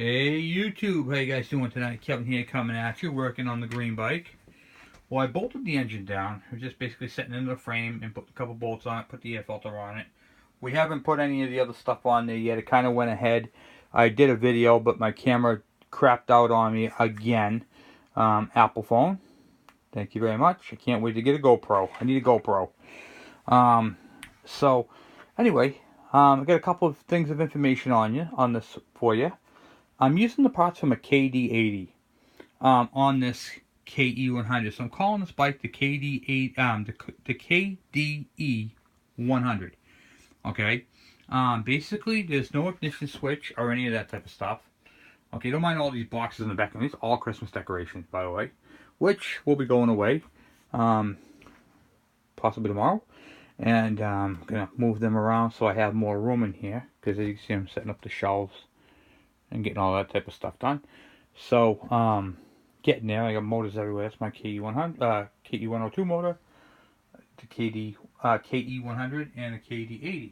Hey YouTube, how you guys doing tonight? Kevin here coming at you, working on the green bike. Well, I bolted the engine down. It was just basically setting into the frame and put a couple bolts on it, put the air filter on it. We haven't put any of the other stuff on there yet. It kind of went ahead. I did a video, but my camera crapped out on me again. Apple phone. Thank you very much. I can't wait to get a GoPro. I need a GoPro. So, anyway, I got a couple of things of information on this for you. I'm using the parts from a KDE80 on this KDE100. So I'm calling this bike the KDE the KDE100. Okay. Basically, there's no ignition switch or any of that type of stuff. Okay, don't mind all these boxes in the back. These are all Christmas decorations, by the way, which will be going away possibly tomorrow. And I'm gonna move them around so I have more room in here, because as you can see, I'm setting up the shelves and getting all that type of stuff done. So, getting there. I got motors everywhere. That's my KDE100, KDE102 motor, the KDE100, and a KDE80.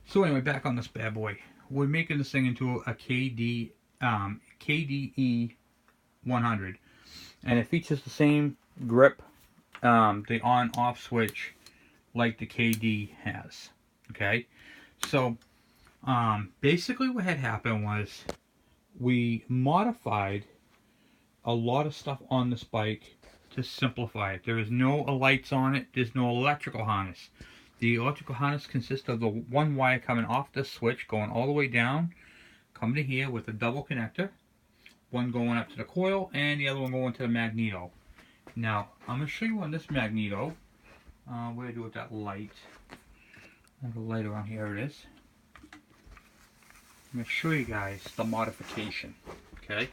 So anyway, back on this bad boy. We're making this thing into a KDE100, and it features the same grip, the on-off switch, like the KD has. Okay, so basically what had happened was we modified a lot of stuff on this bike to simplify it. There is no lights on it. There's no electrical harness. The electrical harness consists of the one wire coming off this switch, going all the way down, coming to here with a double connector, one going up to the coil and the other one going to the magneto. Now I'm going to show you on this magneto what I do with that light. I have a light around here. It is. I'm going to show you guys the modification. Okay.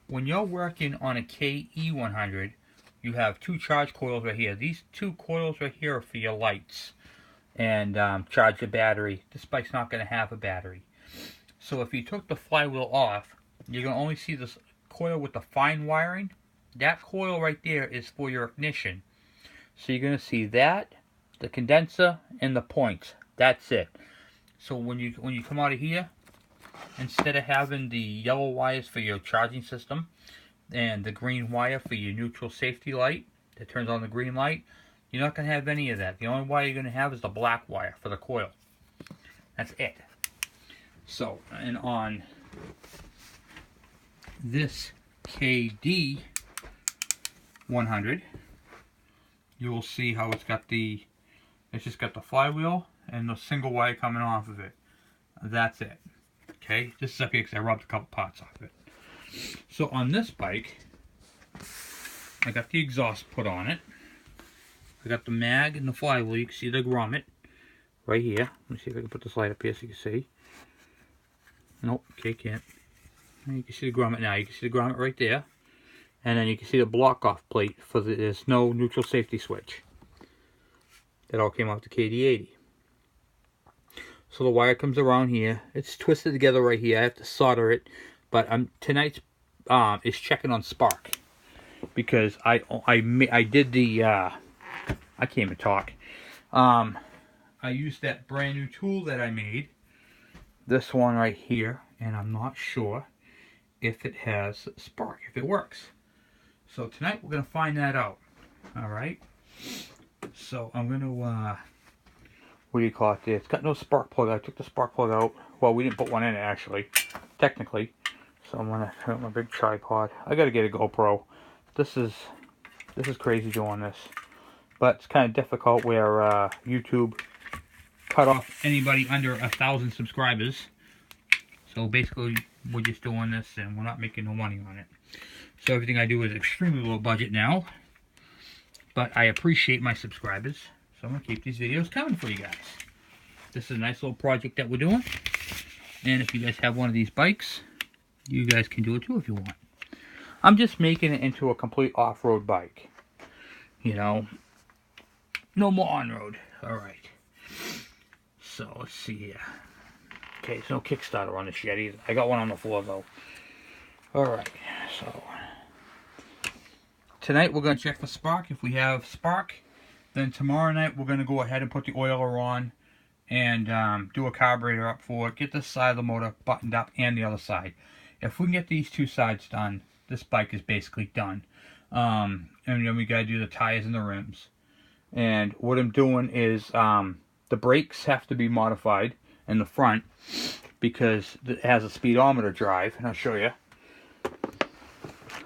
When you're working on a KE100, you have two charge coils right here. These two coils right here are for your lights and charge your battery. This bike's not going to have a battery. So if you took the flywheel off, you're going to only see this coil with the fine wiring. That coil right there is for your ignition. So you're going to see that, the condenser, and the points. That's it. So when you come out of here, instead of having the yellow wires for your charging system and the green wire for your neutral safety light that turns on the green light, you're not going to have any of that. The only wire you're going to have is the black wire for the coil. That's it. So, and on this KD100, you will see how it's just got the flywheel and the single wire coming off of it. That's it. Okay, this is up here because I rubbed a couple parts off it. So on this bike, I got the exhaust put on it. I got the mag and the flywheel. You can see the grommet right here. Let me see if I can put this light up here so you can see. Nope, okay, can't. You can see the grommet now. You can see the grommet right there. And then you can see the block-off plate for there's no neutral safety switch. That all came off the KD80. So the wire comes around here. It's twisted together right here. I have to solder it. But tonight's is checking on spark. Because I did the, I can't even talk. I used that brand new tool that I made. This one right here. And I'm not sure if it has spark, if it works. So tonight we're going to find that out. Alright. So I'm going to, what do you call it there? It's got no spark plug. I took the spark plug out. Well, we didn't put one in it actually, technically. So I'm going to turn up my big tripod. I got to get a GoPro. This is crazy doing this. But it's kind of difficult where YouTube cut off anybody under 1,000 subscribers. So basically we're just doing this and we're not making no money on it. So everything I do is extremely low budget now. But I appreciate my subscribers. So I'm going to keep these videos coming for you guys. This is a nice little project that we're doing. And if you guys have one of these bikes, you guys can do it too if you want. I'm just making it into a complete off-road bike. You know, no more on-road. Alright. So let's see here. Okay, there's no Kickstarter on this yet either. I got one on the floor though. Alright, so tonight we're going to check for spark. If we have spark, then tomorrow night we're going to go ahead and put the oiler on and do a carburetor up for it. Get this side of the motor buttoned up and the other side. If we can get these two sides done, this bike is basically done. And then we got to do the tires and the rims. And what I'm doing is the brakes have to be modified in the front because it has a speedometer drive, and I'll show you.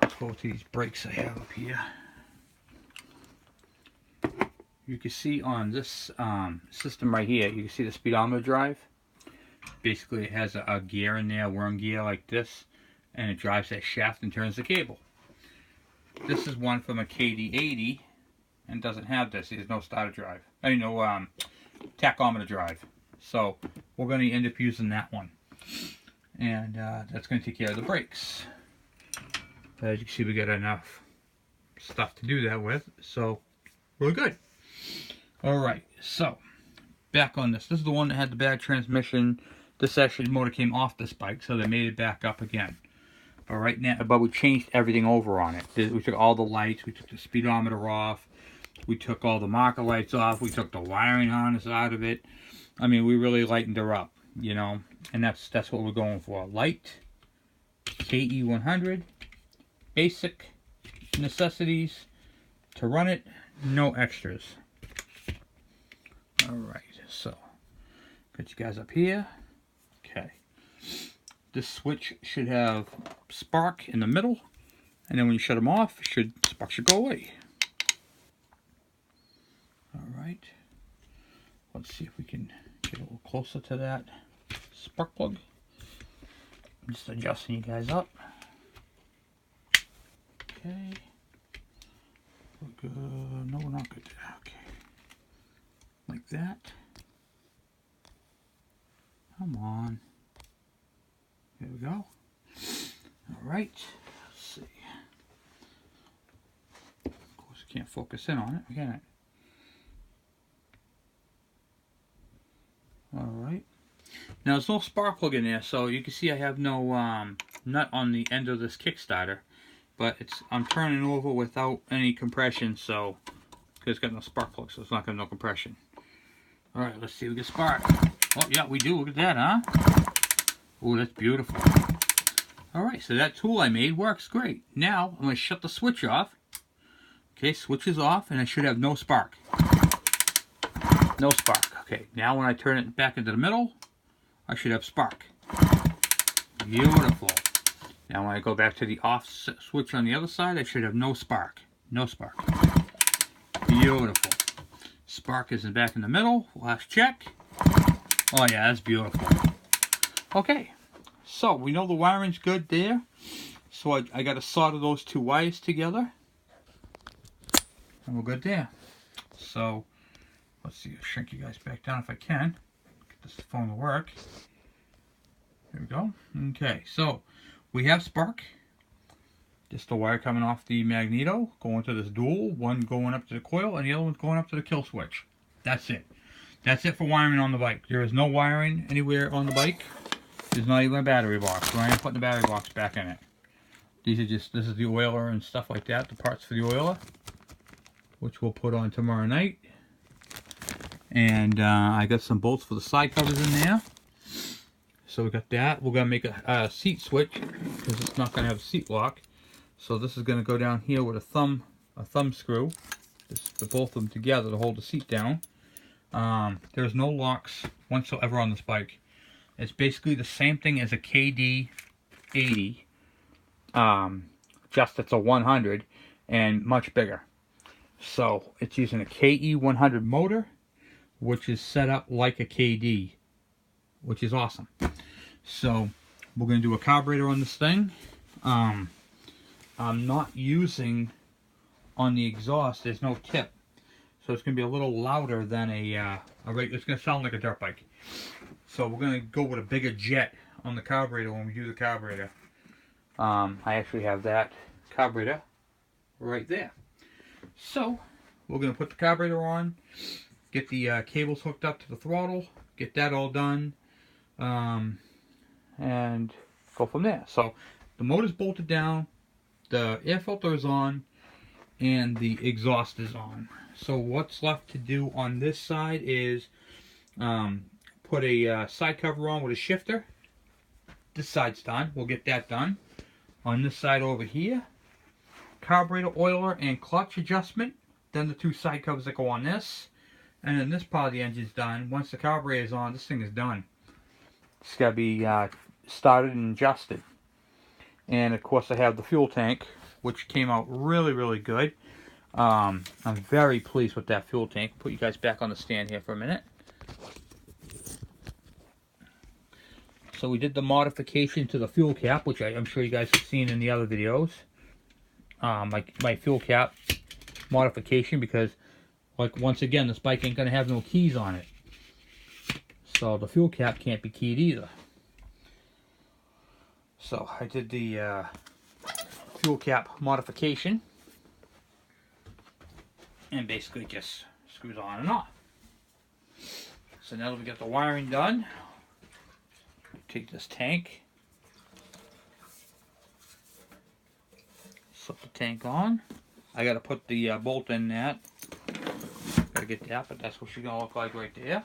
Let's go to these brakes I have up here. You can see on this system right here, you can see the speedometer drive. Basically, it has a gear in there, worm gear like this, and it drives that shaft and turns the cable. This is one from a KDE100, and doesn't have this. There's no starter drive. I mean, no tachometer drive. So we're going to end up using that one, and that's going to take care of the brakes. As you can see, we got enough stuff to do that with, so we're good. Alright, so back on this. This is the one that had the bad transmission. This actually motor came off this bike, so they made it back up again. But right now, we changed everything over on it. We took all the lights, we took the speedometer off, we took all the marker lights off, we took the wiring harness out of it. I mean, we really lightened her up, you know, and that's what we're going for. Light, KDE100, basic necessities to run it, no extras. Alright, so got you guys up here. Okay. This switch should have spark in the middle, and then when you shut them off, spark should go away. Alright. Let's see if we can get a little closer to that spark plug. I'm just adjusting you guys up. Okay. We're good. No, we're not good. Okay. Like that. Come on. There we go. Alright. Let's see. Of course, I can't focus in on it, can I? Alright. Now, there's no spark plug in there, so you can see I have no nut on the end of this Kickstarter. But I'm turning over without any compression, so because it's got no spark plug, so it's not got no compression. Alright, let's see if we get spark. Oh, yeah, we do. Look at that, huh? Oh, that's beautiful. Alright, so that tool I made works great. Now, I'm going to shut the switch off. Okay, switch is off, and I should have no spark. No spark. Okay, now when I turn it back into the middle, I should have spark. Beautiful. Now when I go back to the off switch on the other side, I should have no spark. No spark. Beautiful. Spark is back in the middle. Last check. Oh yeah, that's beautiful. Okay, so we know the wiring's good there. So I got to solder those two wires together. And we're good there. So let's see, I'll shrink you guys back down if I can. Get this phone to work. There we go. Okay, so we have spark. Just the wire coming off the magneto, going to this dual, one going up to the coil, and the other one's going up to the kill switch. That's it. That's it for wiring on the bike. There is no wiring anywhere on the bike. There's not even a battery box. We're not even putting the battery box back in it. These are just, this is the oiler and stuff like that, the parts for the oiler, which we'll put on tomorrow night. And I got some bolts for the side covers in there. So we got that. We're going to make a seat switch because it's not going to have a seat lock. So this is going to go down here with a thumb screw. Just to both of them together to hold the seat down. There's no locks whatsoever on this bike. It's basically the same thing as a KDE100. Just it's a 100 and much bigger. So it's using a KDE100 motor, which is set up like a KD, which is awesome. So we're going to do a carburetor on this thing. I'm not using on the exhaust, there's no tip, so it's going to be a little louder than it's going to sound like a dirt bike. So we're going to go with a bigger jet on the carburetor when we do the carburetor. I actually have that carburetor right there. So we're going to put the carburetor on, get the cables hooked up to the throttle, get that all done, and go from there. So the motor's bolted down, the air filter is on, and the exhaust is on. So what's left to do on this side is Put a side cover on with a shifter. This side's done. We'll get that done. On this side over here, carburetor oiler and clutch adjustment. Then the two side covers that go on this. And then this part of the engine's done. Once the carburetor is on, this thing is done. It's got to be started and adjusted. And of course I have the fuel tank, which came out really, really good. I'm very pleased with that fuel tank. Put you guys back on the stand here for a minute. So we did the modification to the fuel cap, which I'm sure you guys have seen in the other videos. My fuel cap modification, because like once again, this bike ain't gonna have no keys on it. So the fuel cap can't be keyed either. So I did the fuel cap modification. And basically just screws on and off. So now that we got the wiring done, take this tank, slip the tank on. I gotta put the bolt in that. Gotta get that, but that's what she's gonna look like right there.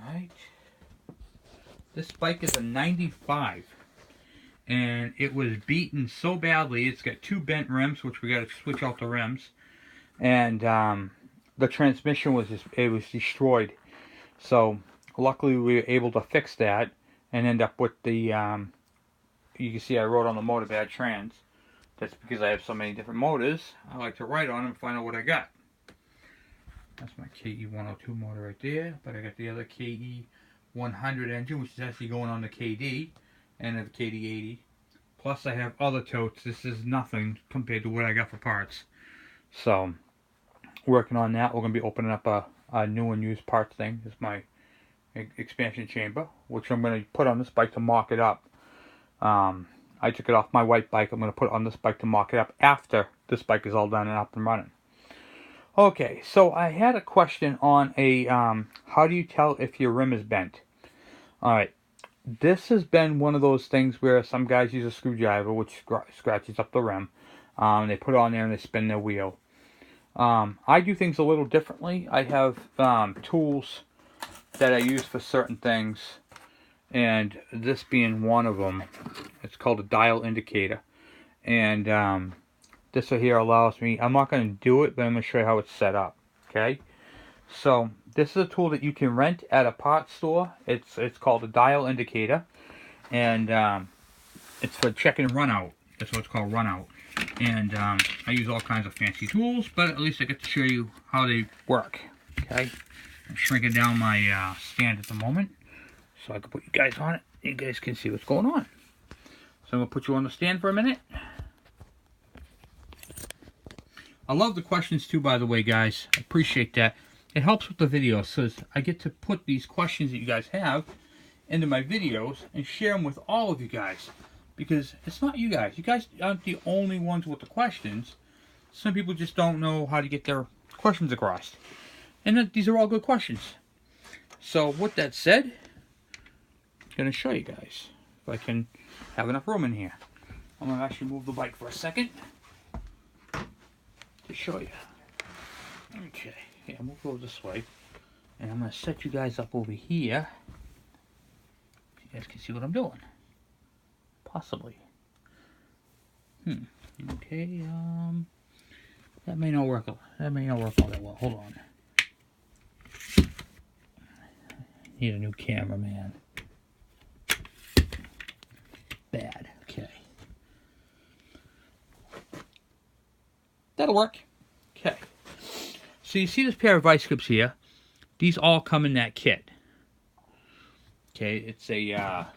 Alright. This bike is a 95. And it was beaten so badly, it's got two bent rims, which we gotta switch out the rims. And the transmission was destroyed. So luckily we were able to fix that and end up with the, you can see I wrote on the motor bad trans. That's because I have so many different motors. I like to write on them and find out what I got. That's my KDE100 motor right there. But I got the other KDE100 engine, which is actually going on the KD and the KDE80. Plus I have other totes. This is nothing compared to what I got for parts. So working on that. We're going to be opening up a new and used parts thing. This is my expansion chamber, which I'm going to put on this bike to mock it up. I took it off my white bike. I'm going to put it on this bike to mock it up after this bike is all done and up and running. Okay, so I had a question on a how do you tell if your rim is bent? Alright, this has been one of those things where some guys use a screwdriver which scratches up the rim. They put it on there and they spin their wheel. I do things a little differently. I have tools that I use for certain things, and this being one of them. It's called a dial indicator, and this right here allows me, I'm not going to do it, but I'm going to show you how it's set up. Okay, so this is a tool that you can rent at a parts store. It's called a dial indicator, and it's for check and run out. That's what it's called, run out. And I use all kinds of fancy tools, but at least I get to show you how they work. Okay, I'm shrinking down my stand at the moment so I can put you guys on it. You guys can see what's going on. So I'm going to put you on the stand for a minute. I love the questions too, by the way, guys. I appreciate that. It helps with the videos, so I get to put these questions that you guys have into my videos and share them with all of you guys. Because it's not you guys. You guys aren't the only ones with the questions. Some people just don't know how to get their questions across. And these are all good questions. So with that said, I'm going to show you guys if I can have enough room in here. I'm going to actually move the bike for a second to show you. Okay, yeah, I'm going to go this way. And I'm going to set you guys up over here so you guys can see what I'm doing. Possibly. Okay, that may not work. That may not work all that well. Hold on. Need a new camera, man. Bad. Okay. That'll work. Okay. So you see this pair of vice grips here? These all come in that kit. Okay, it's a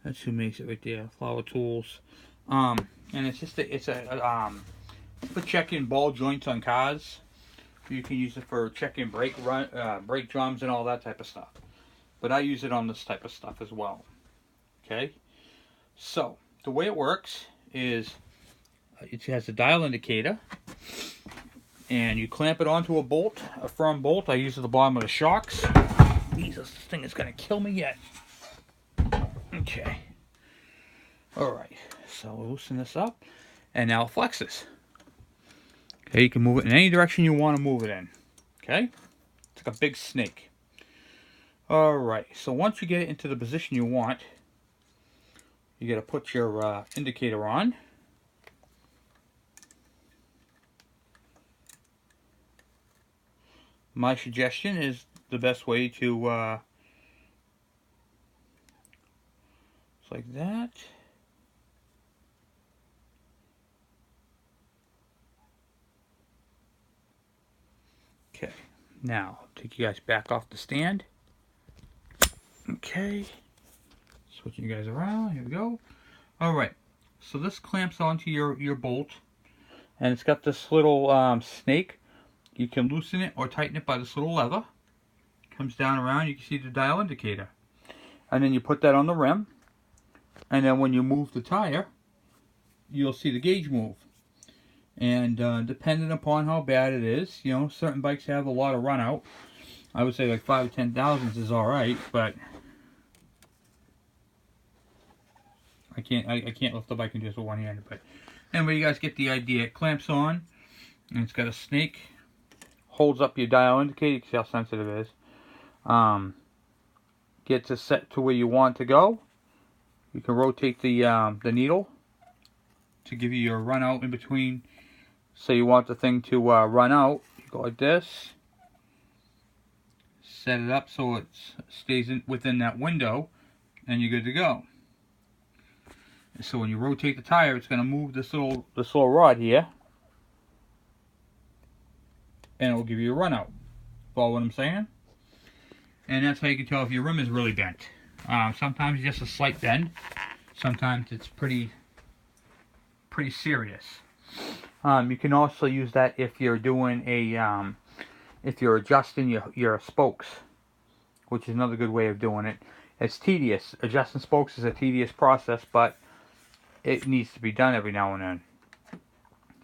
that's who makes it right there. Flower Tools. And it's just for checking ball joints on cars. You can use it for checking brake drums and all that type of stuff. But I use it on this type of stuff as well. Okay? So, the way it works is it has a dial indicator. And you clamp it onto a bolt, a firm bolt. I use it at the bottom of the shocks. Jesus, this thing is going to kill me yet. Okay. Alright. So we'll loosen this up. And now it flexes. Okay, you can move it in any direction you want to move it in. Okay? It's like a big snake. Alright, so once you get it into the position you want, you got to put your indicator on. My suggestion is the best way to, it's like that. Okay, now take you guys back off the stand. Okay, switching you guys around, here we go. Alright, so this clamps onto your bolt, and it's got this little snake. You can loosen it or tighten it by this little lever. Comes down around, you can see the dial indicator. And then you put that on the rim, and then when you move the tire, you'll see the gauge move. And depending upon how bad it is, you know, certain bikes have a lot of run out. I would say like 5 or 10 thousandths is alright, but I can't lift the bike in just with one hand. But anyway, you guys get the idea. It clamps on, and it's got a snake. Holds up your dial indicator. You can see how sensitive it is. Gets it set to where you want to go. You can rotate the needle to give you your run out in between. Say you want the thing to run out, you go like this. Set it up so it stays within that window, and you're good to go. And so when you rotate the tire, it's going to move this little rod here, and it will give you a run out. Follow what I'm saying? And that's how you can tell if your rim is really bent. Sometimes it's just a slight bend. Sometimes it's pretty serious. You can also use that if you're doing a if you're adjusting your spokes, which is another good way of doing it. It's tedious. Adjusting spokes is a tedious process, but it needs to be done every now and then.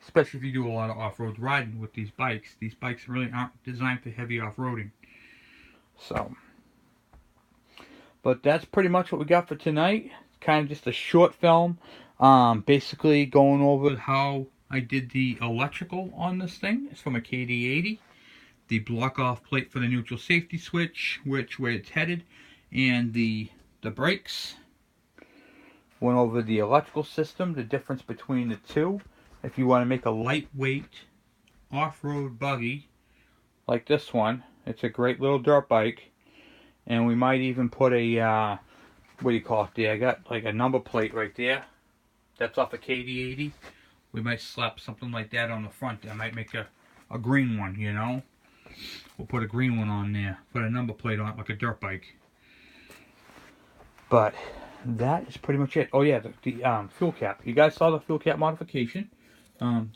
Especially if you do a lot of off-road riding with these bikes. These bikes really aren't designed for heavy off-roading. So, but that's pretty much what we got for tonight. Kind of just a short film. Basically going over how I did the electrical on this thing. It's from a KDE100. The block-off plate for the neutral safety switch, where it's headed, and the brakes. Went over the electrical system, the difference between the two. If you want to make a lightweight off-road buggy like this one, it's a great little dirt bike. And we might even put a, what do you call it there? I got like a number plate right there. That's off a KDE100. We might slap something like that on the front. That might make a green one, you know. We'll put a green one on there. Put a number plate on it like a dirt bike. But that is pretty much it. Oh yeah, the fuel cap. You guys saw the fuel cap modification.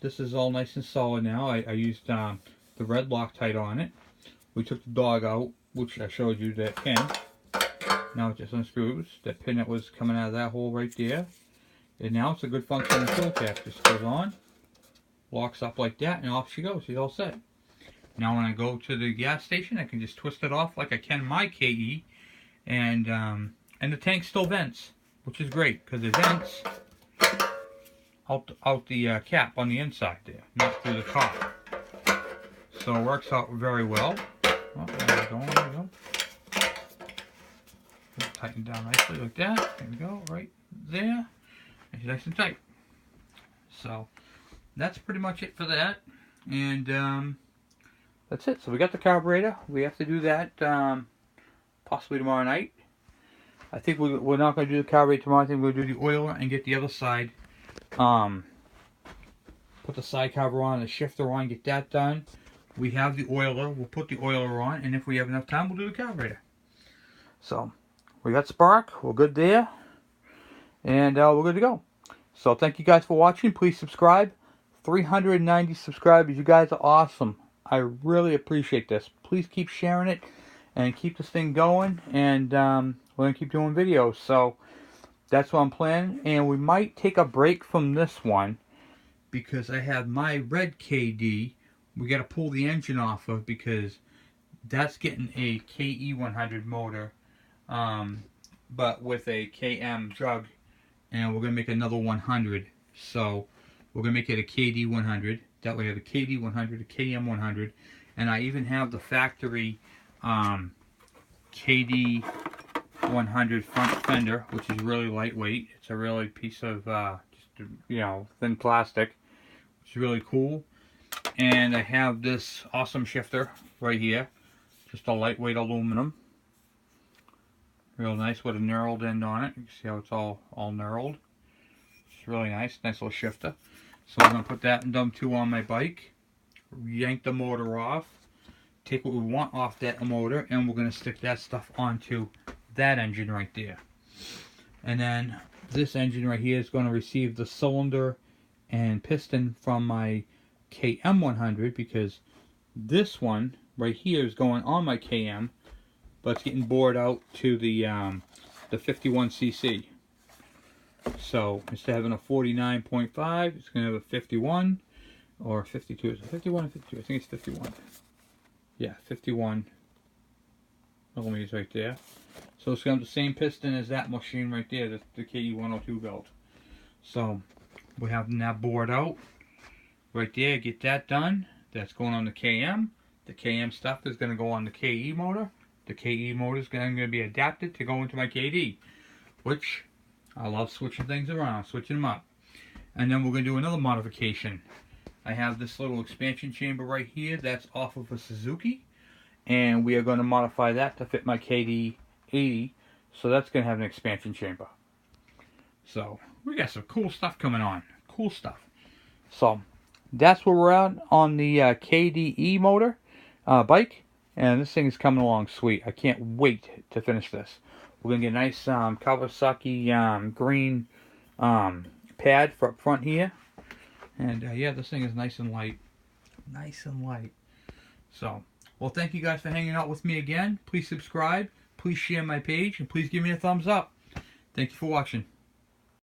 This is all nice and solid now. I used the red Loctite on it. We took the dog out, which I showed you that pin. Now it just unscrews. That pin that was coming out of that hole right there. And now it's a good functioning fuel cap. Just goes on, locks up like that, and off she goes. She's all set. Now when I go to the gas station, I can just twist it off like I can my KE, and the tank still vents, which is great because it vents out the cap on the inside there, not through the top. So it works out very well. Oh, there we go. There we go. Tighten down nicely like that. There we go, right there. It's nice and tight. So that's pretty much it for that, and that's it. So we got the carburetor. We have to do that possibly tomorrow night. I think we're not going to do the carburetor tomorrow. I think we're going to do the oiler and get the other side. Put the side cover on, the shifter on, get that done. We have the oiler. We'll put the oiler on, and if we have enough time, we'll do the carburetor. So we got spark. We're good there. And we're good to go. So thank you guys for watching. Please subscribe. 390 subscribers. You guys are awesome. I really appreciate this. Please keep sharing it and keep this thing going. And we're going to keep doing videos. So that's what I'm planning. And we might take a break from this one because I have my red KD. We got to pull the engine off of because that's getting a KE100 motor, but with a KM jug. And we're going to make another 100. So we're going to make it a KD100. That way I have a KD100, a KDM100, and I even have the factory KD100 front fender, which is really lightweight. It's a really piece of just thin plastic, which is really cool. And I have this awesome shifter right here, just a lightweight aluminum, real nice with a knurled end on it. You can see how it's all knurled. It's really nice little shifter. So I'm going to put that and two on my bike, yank the motor off, take what we want off that motor, and we're going to stick that stuff onto that engine right there. And then this engine right here is going to receive the cylinder and piston from my KM100, because this one right here is going on my KM, but it's getting bored out to the 51cc. So instead of having a 49.5, it's going to have a 51 or 52. Is it 51 or 52? I think it's 51. Yeah, 51 millimeters right there. So it's going to have the same piston as that machine right there, the KDE100 built. So we have that bored out right there. Get that done. That's going on the KM. The KM stuff is going to go on the KE motor. The KE motor is going to be adapted to go into my KD, which I love switching things around, switching them up. And then we're going to do another modification. I have this little expansion chamber right here that's off of a Suzuki, and we are going to modify that to fit my KD80, so that's going to have an expansion chamber. So we got some cool stuff coming on, cool stuff. So that's where we're at on the KDE motor bike, and this thing is coming along sweet. I can't wait to finish this. We're going to get a nice Kawasaki green pad for up front here. And yeah, this thing is nice and light. Nice and light. So, well, thank you guys for hanging out with me again. Please subscribe. Please share my page. And please give me a thumbs up. Thank you for watching.